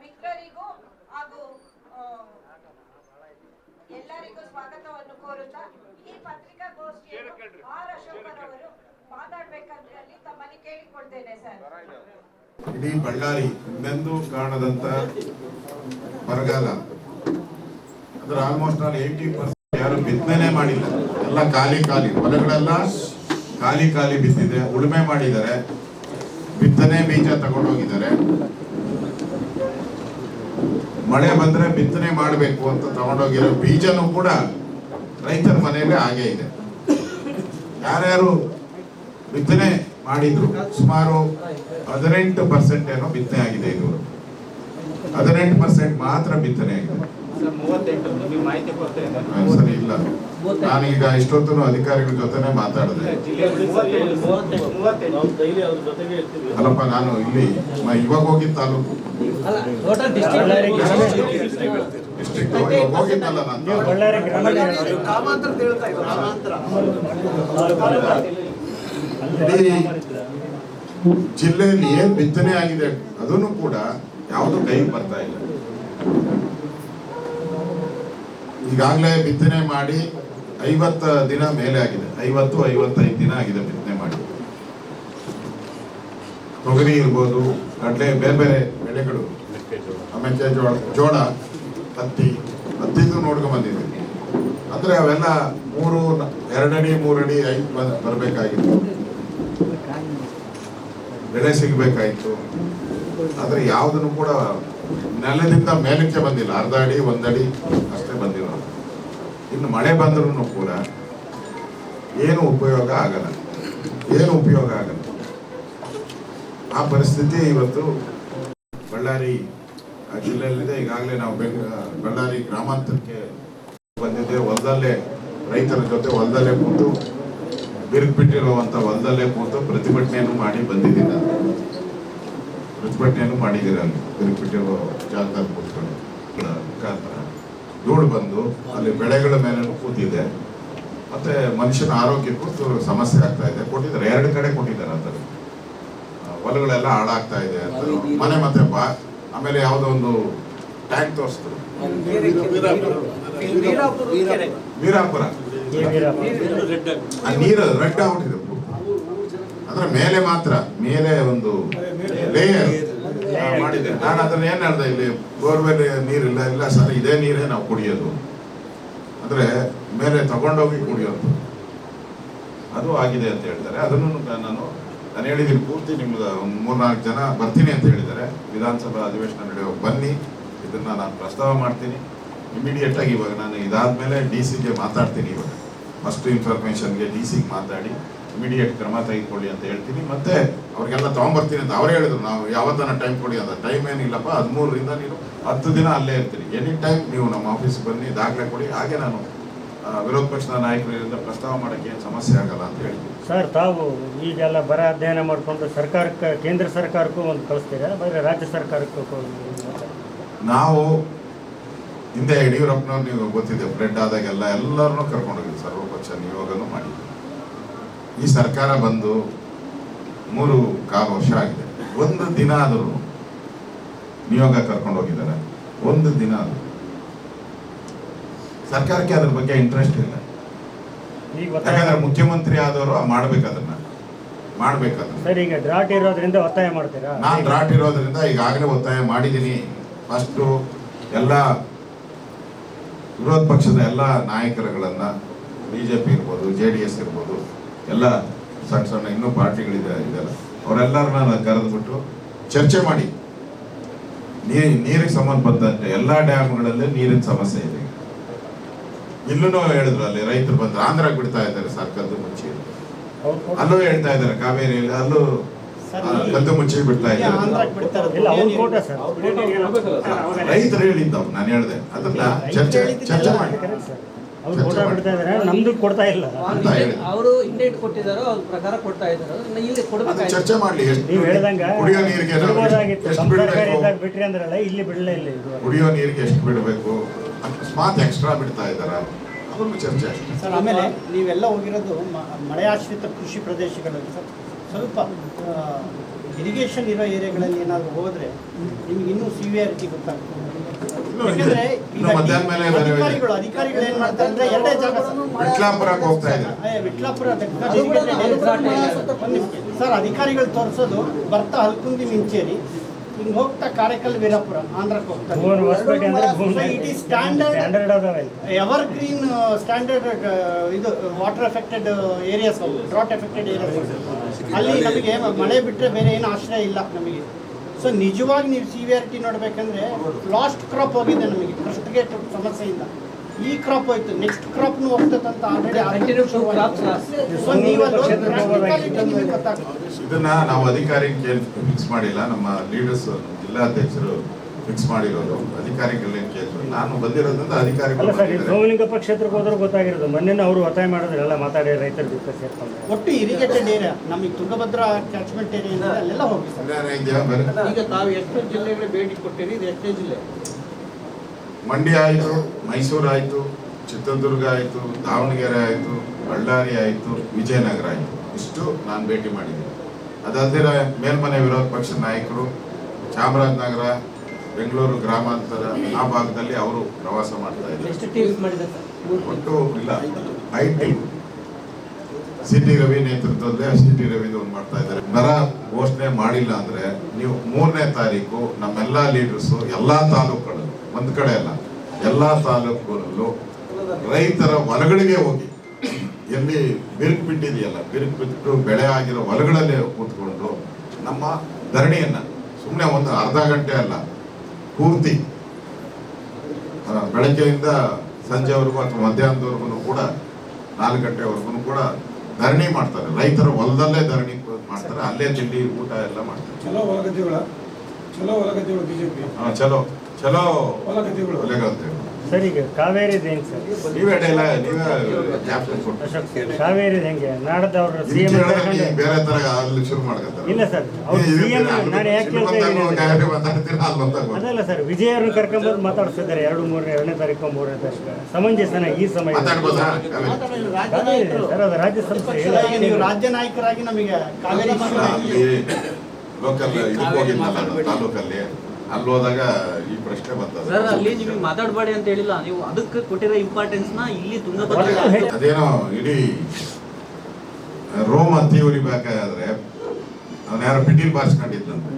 ಮಿತ್ರರಿಗೂ ಹಾಗೂ ಎಲ್ಲರಿಗೂ ಸ್ವಾಗತವನ್ನು ಕೋರುತ್ತಾ ಈ ಪತ್ರಿಕಾಗೋಷ್ಠಿಯನ್ನು ಆರ್ ಅಶೋಕ್ ಅವರು ಮಾತಾಡಬೇಕಂತ ತಮ್ಮಲ್ಲಿ ಕೇಳಿಕೊಳ್ತೇನೆ ಸರ್. ಇಡೀ ಬಳ್ಳಾರಿ ಇನ್ನೆಂದೂ ಕಾಣದಂತ ಬರಗಾಲ, ಅದರ ಆಲ್ಮೋಸ್ಟ್ ಆಲ್ 80% ಯಾರು ಬಿತ್ತನೆ ಮಾಡಿಲ್ಲ, ಎಲ್ಲ ಖಾಲಿ ಹೊಲಗಳೆಲ್ಲ ಖಾಲಿ ಬಿದ್ದಿದೆ. ಉಳುಮೆ ಮಾಡಿದ್ದಾರೆ, ಬಿತ್ತನೆ ಬೀಜ ತಗೊಂಡೋಗಿದ್ದಾರೆ. ಮಳೆ ಬಂದ್ರೆ ಬಿತ್ತನೆ ಮಾಡಬೇಕು ಅಂತ ತಗೊಂಡೋಗಿರೋ ಬೀಜನೂ ಕೂಡ ರೈತರ ಮನೆಯಲ್ಲೇ ಹಾಗೆ ಇದೆ. ಯಾರ್ಯಾರು ಬಿತ್ತನೆ ಮಾಡಿದ್ರು ಸುಮಾರು 18% ಏನೋ ಬಿತ್ತನೆ ಆಗಿದೆ. ಇದು 18% ಮಾತ್ರ ಬಿತ್ತನೆ ಆಗಿದೆ. ಸರಿ ಇಲ್ಲ, ನಾನೀಗ ಇಷ್ಟೊತ್ತು ಅಧಿಕಾರಿಗಳ ಜೊತೆನೆ ಮಾತಾಡಿದೆ. ಅಲ್ಲಪ್ಪ, ನಾನು ಇಲ್ಲಿ ಇವಾಗ ಹೋಗಿದ್ದ ತಾಲೂಕು ಡಿಸ್ಟ್ರಿಕ್ಟ್ ಹೋಗಿದ್ದಲ್ಲ ನಾನು. ಇಡೀ ಜಿಲ್ಲೆಯಲ್ಲಿ ಏನ್ ಬಿತ್ತನೆ ಆಗಿದೆ ಅದನ್ನು ಕೂಡ ಯಾವುದು ಕೈಗೆ ಬರ್ತಾ ಇಲ್ಲ. ಈಗಾಗಲೇ ಬಿತ್ತನೆ ಮಾಡಿ 50 ದಿನ ಮೇಲೆ ಆಗಿದೆ. 50-55 ದಿನ ಆಗಿದೆ ಬಿತ್ತನೆ ಮಾಡಿ. ತೊಗರಿ ಇರ್ಬೋದು, ಕಡಲೆ, ಬೇರೆ ಬೇರೆ ಬೆಳೆಗಳು, ಆಮೇಲೆ ಜೋಳ, ಹತ್ತಿದು ನೋಡ್ಕೊಂಡ್ ಬಂದಿದ್ದೀವಿ. ಅಂದ್ರೆ ಅವೆಲ್ಲ 2 ಅಡಿ 3 ಅಡಿ 5 ಬರಬೇಕಾಗಿತ್ತು, ಬೆಳೆ ಸಿಗಬೇಕಾಯ್ತು. ಆದ್ರೆ ಯಾವುದನ್ನು ಕೂಡ ನೆಲದಿಂದ ಮೇಲಕ್ಕೆ ಬಂದಿಲ್ಲ. ಅರ್ಧ ಅಡಿ 1 ಅಡಿ ಅಷ್ಟೇ ಬಂದಿರೋ. ಇನ್ನು ಮಳೆ ಬಂದ್ರೂ ಕೂಡ ಏನು ಉಪಯೋಗ ಆಗಲ್ಲ. ಆ ಪರಿಸ್ಥಿತಿ ಇವತ್ತು ಬಳ್ಳಾರಿ ಜಿಲ್ಲೆಯಲ್ಲಿದೆ. ಈಗಾಗಲೇ ನಾವು ಬಳ್ಳಾರಿ ಗ್ರಾಮಾಂತರಕ್ಕೆ ಬಂದಿದ್ದೆ. ಹೊಲದಲ್ಲೇ ರೈತರ ಜೊತೆ ಹೊಲದಲ್ಲೇ ಕೂತು, ಬಿರುಕು ಬಿಟ್ಟಿರುವಂತ ಹೊಲದಲ್ಲೇ ಕೂತು ಪ್ರತಿಭಟನೆಯನ್ನು ಮಾಡಿ ಬಂದಿದ್ದೀನಿ. ಪ್ರತಿಭಟನೆಯನ್ನು ಮಾಡಿದ್ದೀರ ಅಲ್ಲಿ ಬಿರುಕು ಬಿಟ್ಟಿರೋ ಜಾಗದಲ್ಲಿ ಕೂತ್ಕೊಂಡು ಮುಖಾಂತರ ಧೂಳು ಬಂದು ಅಲ್ಲಿ ಬೆಳೆಗಳ ಮೇಲೆ ಕೂತಿದೆ. ಮತ್ತೆ ಮನುಷ್ಯನ ಆರೋಗ್ಯಕ್ಕೂ ಸಮಸ್ಯೆ ಆಗ್ತಾ ಇದೆ. ಕೊಟ್ಟಿದ್ದಾರೆ, 2 ಕಡೆ ಕೊಟ್ಟಿದ್ದಾರೆ ಅಂತ. ಹೊಲಗಳೆಲ್ಲ ಹಾಳಾಗ್ತಾ ಇದೆ ಅಂತ ಮನೆ. ಮತ್ತೆ ಆಮೇಲೆ ಯಾವುದೋ ಒಂದು ಟ್ಯಾಂಕ್ ತೋರಿಸಿದ್ರು, ವೀರಾಪುರ, ನೀರು ರೆಡ್ ಆಗ್ಬಿಟ್ಟಿದೆ. ಅದ್ರ ಮೇಲೆ ಮಾತ್ರ ಮೇಲೆ ಒಂದು ಲೇಯರ್ ಮಾಡಿದೆ. ನಾನು ಅದನ್ನ ಏನ್ ಹೇಳ್ದೆ, ಇಲ್ಲಿ ಬೋರ್ವೆಲ್ ನೀರಿಲ್ಲ ಸರ್, ಇದೇ ನೀರೇ ನಾವು ಕುಡಿಯೋದು ಅಂದ್ರೆ ಮೇಲೆ ತಗೊಂಡೋಗಿ ಕುಡಿಯೋದು, ಅದು ಆಗಿದೆ ಅಂತ ಹೇಳ್ತಾರೆ. ಅದನ್ನು ನಾನು ಹೇಳಿದ್ದೀನಿ, ಪೂರ್ತಿ ನಿಮ್ಗೆ ಒಂದು 3-4 ಜನ ಬರ್ತೀನಿ ಅಂತ ಹೇಳಿದ್ದಾರೆ. ವಿಧಾನಸಭಾ ಅಧಿವೇಶನ ನಡೆಯುವ ಬನ್ನಿ, ಇದನ್ನ ನಾನು ಪ್ರಸ್ತಾವ ಮಾಡ್ತೀನಿ ಇಮಿಡಿಯೇಟ್ ಆಗಿ. ಇವಾಗ ನಾನು ಇದಾದ್ಮೇಲೆ DC-ಗೆ ಮಾತಾಡ್ತೀನಿ. ಇವಾಗ ಫಸ್ಟ್ ಇನ್ಫಾರ್ಮೇಶನ್ಗೆ DC-ಗೆ ಮಾತಾಡಿ ಇಮಿಡಿಯೇಟ್ ಕ್ರಮ ತೆಗೆದುಕೊಳ್ಳಿ ಅಂತ ಹೇಳ್ತೀನಿ. ಮತ್ತೆ ಅವ್ರಿಗೆಲ್ಲ ತಗೊಂಡ್ಬರ್ತೀನಿ ಅಂತ ಅವರೇ ಹೇಳಿದ್ರು. ನಾವು ಯಾವತ್ತನ ಟೈಮ್ ಕೊಡಿ ಅಂತ. ಟೈಮ್ ಏನಿಲ್ಲಪ್ಪ, 13ರಿಂದ ನೀವು 10 ದಿನ ಅಲ್ಲೇ ಇರ್ತೀರಿ. ಎನಿ ಟೈಮ್ ನೀವು ನಮ್ಮ ಆಫೀಸ್ಗೆ ಬನ್ನಿ, ದಾಖಲೆ ಕೊಡಿ. ಹಾಗೆ ನಾನು ವಿರೋಧ ಪಕ್ಷದ ನಾಯಕರಿಂದ ಪ್ರಸ್ತಾವ ಮಾಡೋಕ್ಕೆ ಏನು ಸಮಸ್ಯೆ ಆಗಲ್ಲ ಅಂತ ಹೇಳ್ತೀನಿ. ಸರ್, ತಾವು ಈಗೆಲ್ಲ ಬರ ಅಧ್ಯಯನ ಮಾಡಿಕೊಂಡು ಸರ್ಕಾರಕ್ಕೆ, ಕೇಂದ್ರ ಸರ್ಕಾರಕ್ಕೂ ಒಂದು ಕಳಿಸ್ತೀರಾ, ಬರೀ ರಾಜ್ಯ ಸರ್ಕಾರಕ್ಕೂ? ನಾವು ಹಿಂದೆ ಯಡಿಯೂರಪ್ಪನವ್ರು, ನೀವು ಗೊತ್ತಿದೆ, ಫ್ಲಡ್ ಆದಾಗೆಲ್ಲ ಎಲ್ಲರನ್ನೂ ಕರ್ಕೊಂಡೋಗಿದ್ವಿ, ಸರ್ವಪಕ್ಷ ನಿಯೋಗನೂ ಮಾಡಿದ್ವಿ. ಈ ಸರ್ಕಾರ ಬಂದು 3.25 ವರ್ಷ ಆಗಿದೆ. 1 ದಿನ ಆದರೂ ನಿಯೋಗ ಕರ್ಕೊಂಡು ಹೋಗಿದ್ದಾರೆ. 1 ದಿನ ಆದರೂ ಸರ್ಕಾರಕ್ಕೆ ಅದ್ರ ಬಗ್ಗೆ ಇಂಟ್ರೆಸ್ಟ್ ಇಲ್ಲ. ಯಾಕಂದ್ರೆ ಮುಖ್ಯಮಂತ್ರಿ ಆದವರು ಅದನ್ನ ಮಾಡ್ಬೇಕಾದ್ರೆ. ಸರ್, ಈಗ ಡ್ರಾಟ್ ಇರೋದ್ರಿಂದ ಒತ್ತಾಯ ಮಾಡ್ತೀರಾ? ನಾನು ಡ್ರಾಟ್ ಇರೋದ್ರಿಂದ ಈಗಾಗಲೇ ಒತ್ತಾಯ ಮಾಡಿದ್ದೀನಿ. ಫಸ್ಟು ಎಲ್ಲ ವಿರೋಧ ಪಕ್ಷದ ಎಲ್ಲ ನಾಯಕರುಗಳನ್ನ, BJP ಇರ್ಬೋದು, JDS ಇರ್ಬೋದು, ಎಲ್ಲ ಸಣ್ಣ ಇನ್ನೂ ಪಾರ್ಟಿಗಳಿದೆ ಇದೆಲ್ಲ, ಅವರೆಲ್ಲರನ್ನ ಕರೆದ್ಬಿಟ್ಟು ಚರ್ಚೆ ಮಾಡಿ ನೀರಿಗೆ ಸಂಬಂಧಪಟ್ಟಂತೆ ಎಲ್ಲ ಡ್ಯಾಮ್ಗಳಲ್ಲಿ ನೀರಿನ ಸಮಸ್ಯೆ ಇದೆ. ಇಲ್ಲೂ ಹೇಳಿದ್ರು, ಅಲ್ಲಿ ರೈತರು ಬಂದು ಆಂಧ್ರಾಗ್ ಬಿಡ್ತಾ ಇದ್ದಾರೆ ಸರ್, ಕದ್ದು ಮುಚ್ಚಿ. ಅಲ್ಲೂ ಹೇಳ್ತಾ ಇದ್ದಾರೆ, ಕಾವೇರಿಯಲ್ಲಿ ಅಲ್ಲೂ ಕದ್ದು ಮುಚ್ಚಿ ಬಿಡ್ತಾ ಇದ್ದಾರೆ. ರೈತರು ಹೇಳಿದ್ದವು, ನಾನು ಹೇಳಿದೆ. ಅದನ್ನ ಚರ್ಚೆ ಮಾಡಿ ನಮ್ದು ಕೊಡ್ತಾ ಇಲ್ಲ. ಅವರು ಇಂಡೇಟ್ ಕೊಟ್ಟಿದ್ದಾರೋ ಅದ್ರ ಪ್ರಕಾರ ಕೊಡ್ತಾ ಇದ್ದಾರೆ. ಇಲ್ಲಿ ಕೊಡಬೇಕು, ಚರ್ಚೆ ಮಾಡಲಿ. ನೀವು ಹೇಳ್ದಂಗೆ ಕುಡಿಯೋ ನೀರಿಗೆ ಬಿಟ್ರಿ ಅಂದ್ರಲ್ಲ, ಇಲ್ಲಿ ಬಿಡಲೇ ಇಲ್ಲ. ಕುಡಿಯೋ ನೀರಿಗೆ ಎಷ್ಟು ಬಿಡಬೇಕು, ಅಕಸ್ಮಾತ್ ಎಕ್ಸ್ಟ್ರಾ ಬಿಡ್ತಾ ಇದ್ದಾರ, ಅದೊಂದು ಚರ್ಚೆ ಅಷ್ಟೇ ಸರ್. ಆಮೇಲೆ ನೀವೆಲ್ಲ ಹೋಗಿರೋದು ಮಳೆಯಾಶ್ರಿತ ಕೃಷಿ ಪ್ರದೇಶಗಳಲ್ಲಿ ಸರ್. ಸ್ವಲ್ಪ ಇರಿಗೇಷನ್ ಇರೋ ಏರಿಯಾಗಳಲ್ಲಿ ಏನಾದರೂ ಹೋದ್ರೆ ನಿಮ್ಗೆ ಇನ್ನೂ ಸಿವಿಯಾರಿಟಿ ಗೊತ್ತಾಗ್ತದೆ. ಇನ್ನು ಯಾಕಂದ್ರೆ ಈಗ ಮಧ್ಯಾಹ್ನ ಮೇಲೆ ಬೇರೆ ಬೇರೆ ಅಧಿಕಾರಿಗಳು ಏನ್ ಮಾಡ್ತಾರೆ ಅಂದ್ರೆ ಎರಡೇ ಜಾಗ ವಿಟ್ಲಾಪುರಕ್ಕೆ ಹೋಗ್ತಾ ಇದ್ದಾರೆ. ವಿಟ್ಲಾಪುರ ಸರ್, ಅಧಿಕಾರಿಗಳು ತೋರಿಸೋದು ಬರ್ತಾ ಹಲ್ಕುಂದಿ ಮಿಂಚೇರಿ ಹಿಂಗ್ ಹೋಗ್ತಾ ಕಾரைಕಲ್ ವೀರಪುರ ಆಂಧ್ರಕ್ಕೆ ಹೋಗ್ತಾರೆ. ಭುವನ್ ಹೊಸಪೇಟೆ ಅಂದ್ರೆ ಭೂಮಿ ಇಟ್ ಈಸ್ ಸ್ಟ್ಯಾಂಡರ್ಡ್ ಅದಾವೆ. ಎವರ್ ಗ್ರೀನ್ ಸ್ಟ್ಯಾಂಡರ್ಡ್ ಇದು water affected areas, drought affected areas. ಅಲ್ಲಿ ನಮಗೆ ಮಳೆ ಬಿಟ್ಟರೆ ಬೇರೆ ಏನು ಆಶ್ರಯ ಇಲ್ಲ ನಮಗೆ. ಸೊ ನಿಜವಾಗಿ ನೀವು ಸಿವಿಯಾರಿಟಿ ನೋಡ್ಬೇಕಂದ್ರೆ ಲಾಸ್ಟ್ ಕ್ರಾಪ್ ಹೋಗಿದೆ ನಮಗೆ ಫಸ್ಟ್ ಗೇಟ್ ಸಮಸ್ಯೆಯಿಂದ. ಈ ಕ್ರಾಪ್ ಹೋಯ್ತು, ನೆಕ್ಸ್ಟ್ ಕ್ರಾಪ್ನು ಹೋಗ್ತದಂತ ಆಲ್ರೆಡಿ. ಸೊ ನೀವು ನಿಮಗೆ ಗೊತ್ತಾಗ್ತದೆ. ಇದನ್ನ ನಾವು ಅಧಿಕಾರಿಗೆ ಫಿಕ್ಸ್ ಮಾಡಿಲ್ಲ, ನಮ್ಮ ಲೀಡರ್ಸ್ ಜಿಲ್ಲಾಧ್ಯಕ್ಷರು ಫಿಕ್ಸ್ ಮಾಡಿರೋದು. ಅಧಿಕಾರಿಗಳೇನು ಕೇಳಿದ್ರು, ನಾನು ಬಂದಿರೋದ್ರಿಂದ ಅಲ್ಲ ಅಧಿಕಾರಿಗಳು ಸರ್, ಈ ಬಂದಿದ್ದಾರೆ. ಸೋಮಲಿಂಗಪ್ಪ ಕ್ಷೇತ್ರಕ್ಕೆ ಹೋದ್ರೆ ಗೊತ್ತಾಗಿರೋದು. ಮೊನ್ನೆ ಅವರು ಒತ್ತಾಯ ಮಾಡಿದ್ರೆಲ್ಲ ಮಾತಾಡಿ ರೈತರ ಜೊತೆ ಸೇರ್ಕೊಂಡು. ಒಟ್ಟು ಇರಿಗೇಟೆಡ್ ಏರಿಯಾ ನಮಗೆ ತುಂಗಭದ್ರಾ ಕ್ಯಾಚ್ಮೆಂಟ್ ಏರಿಯಾ ಅಲ್ಲೆಲ್ಲ ಹೋಗಿ ಸರ್. ಅದೇನೋ ಇದೆಯಾ ಬೇರೆ? ಈಗ ತಾವು ಎಷ್ಟು ಜಿಲ್ಲೆಗಳಿಗೆ ಭೇಟಿ ಕೊಟ್ಟಿರಿ? ಇದು ಎಷ್ಟೇ ಜಿಲ್ಲೆ? ಮಂಡ್ಯ ಆಯಿತು, ಮೈಸೂರು ಆಯಿತು, ಚಿತ್ರದುರ್ಗ ಆಯಿತು, ದಾವಣಗೆರೆ ಆಯಿತು, ಬಳ್ಳಾರಿ ಆಯಿತು, ವಿಜಯನಗರ ಆಯಿತು. ಇಷ್ಟು ನಾನು ಭೇಟಿ ಮಾಡಿದ್ದೀನಿ. ಅದಲ್ಲದೆ ಮೇಲ್ಮನೆ ವಿರೋಧ ಪಕ್ಷದ ನಾಯಕರು ಚಾಮರಾಜನಗರ, ಬೆಂಗಳೂರು ಗ್ರಾಮಾಂತರ ಆ ಭಾಗದಲ್ಲಿ ಅವರು ಪ್ರವಾಸ ಮಾಡ್ತಾ ಇದ್ದಾರೆ. ಎಷ್ಟು ಟೀಮ್ಸ್ ಮಾಡಿದೆ ಸರ್? ಒಟ್ಟು ಇಲ್ಲ 5 ಟೀಮ್. ಸಿ.ಟಿ. ರವಿ ನೇತೃತ್ವದಲ್ಲಿ ಸಿ.ಟಿ. ರವಿದು ಒಂದು ಮಾಡ್ತಾ ಇದ್ದಾರೆ. ಬರ ಘೋಷಣೆ ಮಾಡಿಲ್ಲ ಅಂದ್ರೆ ನೀವು 3ನೇ ತಾರೀಕು ನಮ್ಮೆಲ್ಲ ಲೀಡರ್ಸು ಎಲ್ಲಾ ತಾಲೂಕುಗಳು, ಒಂದ್ ಕಡೆ ಅಲ್ಲ ಎಲ್ಲಾ ತಾಲೂಕುಗಳಲ್ಲೂ ರೈತರ ಹೊಲಗಳಿಗೆ ಹೋಗಿ, ಎಲ್ಲಿ ಬಿರುಕು ಬಿಟ್ಟಿದೆಯಲ್ಲ, ಬಿರುಕು ಬಿಟ್ಟು ಬೆಳೆ ಆಗಿರೋ ಹೊಲಗಳಲ್ಲೇ ಕೂತ್ಕೊಂಡು ನಮ್ಮ ಧರಣಿಯನ್ನ ಸುಮ್ಮನೆ ಒಂದು ಅರ್ಧ ಗಂಟೆ ಅಲ್ಲ, ಪೂರ್ತಿ ಬೆಳಗ್ಗೆಯಿಂದ ಸಂಜೆವರೆಗೂ ಅಥವಾ ಮಧ್ಯಾಹ್ನದವರೆಗೂ ಕೂಡ 4 ಗಂಟೆವರೆಗೂ ಕೂಡ ಧರಣಿ ಮಾಡ್ತಾರೆ. ರೈತರ ಹೊಲದಲ್ಲೇ ಧರಣಿ ಮಾಡ್ತಾರೆ, ಅಲ್ಲೇ ತಿಂಡಿ ಊಟ ಎಲ್ಲ ಮಾಡ್ತಾರೆ. ಚಲೋ ಹೊಲಗದ್ದೆಗಳು ಬಿಜೆಪಿ ಚಲೋ ಚಲೋ ಹೊಲಗದ್ದೆಗಳು ಒಲೆಗಂತೇಳಿ. ಸರ್, ಈಗ ಕಾವೇರಿದು ಹೆಂಗೆ ಸರ್? ನೀವೇ ಜ್ಞಾಪಕ ಕೊಟ್ಟು ಕಾವೇರಿದು ಹೆಂಗೆ? ನಾಡದ ಅವರು ಸಿಎಂ ಬೇರೆ ತರ ಅಲ್ಲಿ ಶುರು ಮಾಡ್ಕೊತಾರೆ. ಇಲ್ಲ ಸರ್, ಅವ್ರು ಸಿಎಂ ನಾನು ಯಾಕೆ ಕೇಳ್ತಾ ಇದ್ದೀನಿ ಅದಲ್ಲ ಸರ್, ವಿಜಯ್ ಅವ್ರನ್ನ ಕರ್ಕೊಂಡ್ಬಂದು ಮಾತಾಡ್ತಿದ್ದಾರೆ 2-3ನೇ ತಾರೀಕು 3ನೇ ತಾರೀಕು ಸಮಂಜಸನ ಈ ಸಮಯ ಸರ್. ಅದು ರಾಜ್ಯ ಸಂಸ್ಥೆ ಈಗ ನೀವು ರಾಜ್ಯ ನಾಯಕರಾಗಿ ನಮಗೆ ಕಾವೇರಿ ಲೋಕಲ್ ಇದಕ್ಕೆ ಹೋಗಿದ್ನಲ್ಲ ತಾಲೂಕಲ್ಲಿ, ಅಲ್ಲಿ ಹೋದಾಗ ಈ ಪ್ರಶ್ನೆ ಬರ್ತದೆ. ಸರ್, ಅಲ್ಲಿ ನಿಮಗೆ ಮಾತಾಡಬೇಡಿ ಅಂತ ಹೇಳಿಲ್ಲ, ನೀವು ಅದಕ್ಕೆ ಕೊಟ್ಟಿರೋ ಇಂಪಾರ್ಟೆನ್ಸ್ ನ ಇಲ್ಲಿ ತುಂಗಭದ್ರಾ ಅದೇನೋ ಇಡೀ ರೋಮ್ ಹತ್ತಿ ಉರಿಬೇಕಾದ್ರೆ ಅವನ ಯಾರೋ ಪಿಟೀಲ್ ಬಾರಿಸ್ಕೊಂಡಿದ್ದಂತೆ,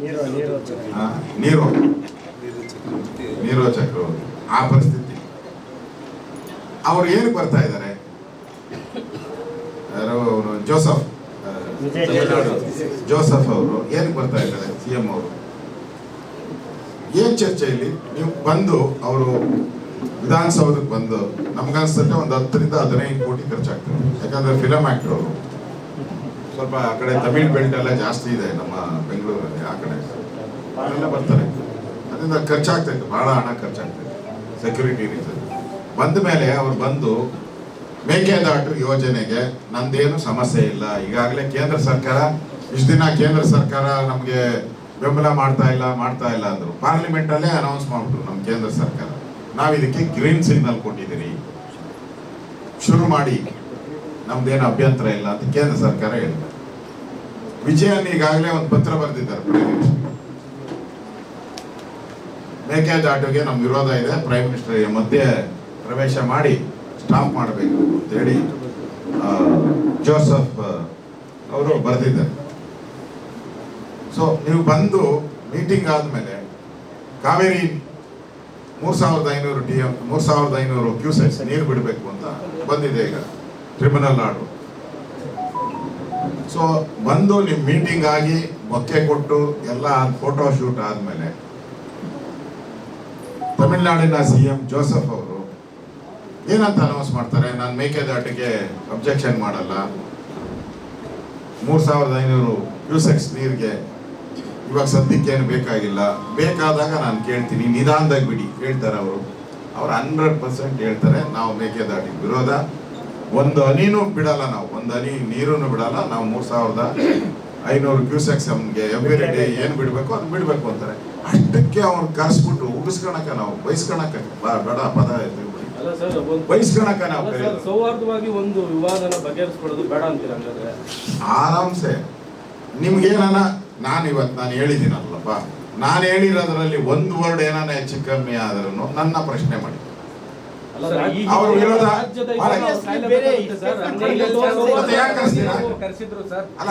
ನೀರು ಚಕ್ರವರ್ತಿ. ಆ ಪರಿಸ್ಥಿತಿ ಅವ್ರು ಏನು ಬರ್ತಾ ಇದ್ದಾರೆ, ಜೋಸಫ್ ಅವರು ಏನಕ್ಕೆ ಬರ್ತಾ ಇದ್ದಾರೆ, ಸಿಎಂ ಅವರು ಏನ್ ಚರ್ಚೆಯಲ್ಲಿ ನೀವು ಬಂದು ಅವರು ವಿಧಾನಸೌಧಕ್ಕೆ ಬಂದು ನಮ್ಗನ್ಸುತ್ತೆ ಒಂದು 10ರಿಂದ 15 ಕೋಟಿ ಖರ್ಚಾಗ್ತದೆ. ಯಾಕಂದ್ರೆ ಫಿಲಂ ಆಕ್ಟರ್ ಅವರು ಸ್ವಲ್ಪ ಆ ಕಡೆ ತಮಿಳ್ ಬೆಲ್ಟ್ ಎಲ್ಲ ಜಾಸ್ತಿ ಇದೆ ನಮ್ಮ ಬೆಂಗಳೂರಲ್ಲಿ, ಆ ಕಡೆ ಅಲ್ಲೆಲ್ಲ ಬರ್ತಾರೆ. ಅದರಿಂದ ಖರ್ಚಾಗ್ತೈತೆ, ಬಹಳ ಹಣ ಖರ್ಚಾಗ್ತೈತೆ ಸೆಕ್ಯೂರಿಟಿ ರೀಸನ್. ಬಂದ ಮೇಲೆ ಅವ್ರು ಬಂದು ಮೇಕೆದಾಟು ಯೋಜನೆಗೆ ನಂದೇನು ಸಮಸ್ಯೆ ಇಲ್ಲ, ಈಗಾಗಲೇ ಕೇಂದ್ರ ಸರ್ಕಾರ ಇಷ್ಟು ದಿನ ಕೇಂದ್ರ ಸರ್ಕಾರ ನಮಗೆ ಬೆಂಬಲ ಮಾಡ್ತಾ ಇಲ್ಲ ಅಂದ್ರು. ಪಾರ್ಲಿಮೆಂಟ್ ಅಲ್ಲೇ ಅನೌನ್ಸ್ ಮಾಡ್ಬಿಟ್ರು ನಮ್ಮ ಕೇಂದ್ರ ಸರ್ಕಾರ, ನಾವ್ ಇದಕ್ಕೆ ಗ್ರೀನ್ ಸಿಗ್ನಲ್ ಕೊಟ್ಟಿದ್ದೀರಿ, ಶುರು ಮಾಡಿ, ನಮ್ದೇನು ಅಭ್ಯಂತರ ಇಲ್ಲ ಅಂತ ಕೇಂದ್ರ ಸರ್ಕಾರ ಹೇಳಿದೆ. ವಿಜಯನ್ ಈಗಾಗಲೇ ಒಂದು ಪತ್ರ ಬರೆದಿದ್ದಾರೆ ಪ್ರೈಮ್ ಮಿನಿಸ್ಟರ್, ಮೇಕೆದಾಟುಗೆ ನಮ್ ವಿರೋಧ ಇದೆ, ಪ್ರೈಮ್ ಮಿನಿಸ್ಟರ್ ಮಧ್ಯೆ ಪ್ರವೇಶ ಮಾಡಿ ಸ್ಟಾಪ್ ಮಾಡಬೇಕು ಅಂತ ಹೇಳಿ ಜೋಸಫ್ ಅವರು ಬರೆದಿದ್ದಾರೆ. ಸೊ ನೀವು ಬಂದು ಮೀಟಿಂಗ್ ಆದ್ಮೇಲೆ ಕಾವೇರಿ 3500 ಕ್ಯೂಸೆಕ್ಸ್ ನೀರು ಬಿಡಬೇಕು ಅಂತ ಬಂದಿದೆ ಈಗ ಟ್ರಿಬ್ಯುನಲ್ ಆರ್ಡರ್. ಸೊ ಬಂದು ನಿಮ್ ಮೀಟಿಂಗ್ ಆಗಿ ಮೊಕ್ಕೆ ಕೊಟ್ಟು ಎಲ್ಲ ಫೋಟೋ ಶೂಟ್ ಆದ್ಮೇಲೆ ತಮಿಳುನಾಡಿನ ಸಿಎಂ ಜೋಸಫ್ ಅವರು ಏನಂತ ಅನೌನ್ಸ್ ಮಾಡ್ತಾರೆ, ನಾನು ಮೇಕೆದಾಟಿಗೆ ಅಬ್ಜೆಕ್ಷನ್ ಮಾಡಲ್ಲ, 3500 ಕ್ಯೂಸೆಕ್ಸ್ ನೀರಿಗೆ ಇವಾಗ ಸದ್ಯಕ್ಕೆ ಏನು ಬೇಕಾಗಿಲ್ಲ, ಬೇಕಾದಾಗ ನಾನು ಕೇಳ್ತೀನಿ, ನಿಧಾನದಾಗ ಬಿಡಿ ಹೇಳ್ತಾರೆ ಅವರು. 100% ಹೇಳ್ತಾರೆ, ನಾವು ಮೇಕೆದಾಟಿಗೆ ವಿರೋಧ, ಒಂದು ಹನಿನೂ ಬಿಡಲ್ಲ, ನಾವು ಒಂದು ಹನಿ ನೀರನ್ನು ಬಿಡಲ್ಲ, ನಾವು 3500 ಕ್ಯೂಸೆಕ್ಸ್ ನಮ್ಗೆ ಎವ್ರಿ ಡೇ ಏನು ಬಿಡಬೇಕು ಅದು ಬಿಡಬೇಕು ಅಂತಾರೆ. ಅಷ್ಟಕ್ಕೆ ಅವ್ರು ಕರೆಸ್ಬಿಟ್ಟು ಉಗಿಸ್ಕೊಳಕ, ನಾವು ಬಯಸ್ಕೊಳಕ ಬೇಡ ಪದ ಬಯಸ್ಕೊಳಕ ನಾವು ಸೌಹಾರ್ದವಾಗಿ ಒಂದು ವಿವಾದನ ಬಗೆಹರಿಸ್ಕೊಳ್ಳೋದು ಬೇಡ ಅಂತೀರ? ಆರಾಮ್ಸೆ ನಿಮ್ಗೇನ ನಾನು ಹೇಳಿದ್ದೀನಲ್ಲಪ್ಪ, ನಾನು ಹೇಳಿರೋದ್ರಲ್ಲಿ ಒಂದು ವರ್ಡ್ ಏನಾನ ಹೆಚ್ಚು ಕಮ್ಮಿ ಆದ್ರೂ ನನ್ನ ಪ್ರಶ್ನೆ ಮಾಡಿ. ಅವ್ರ ವಿರೋಧ ಬೇರೆ ಸರ್ ಮತ್ತೆ ಯಾಕೆ ಕರೆಸ್ತೀರಾ? ಕರೆಸಿದ್ರು ಸರ್. ಅಲ್ಲ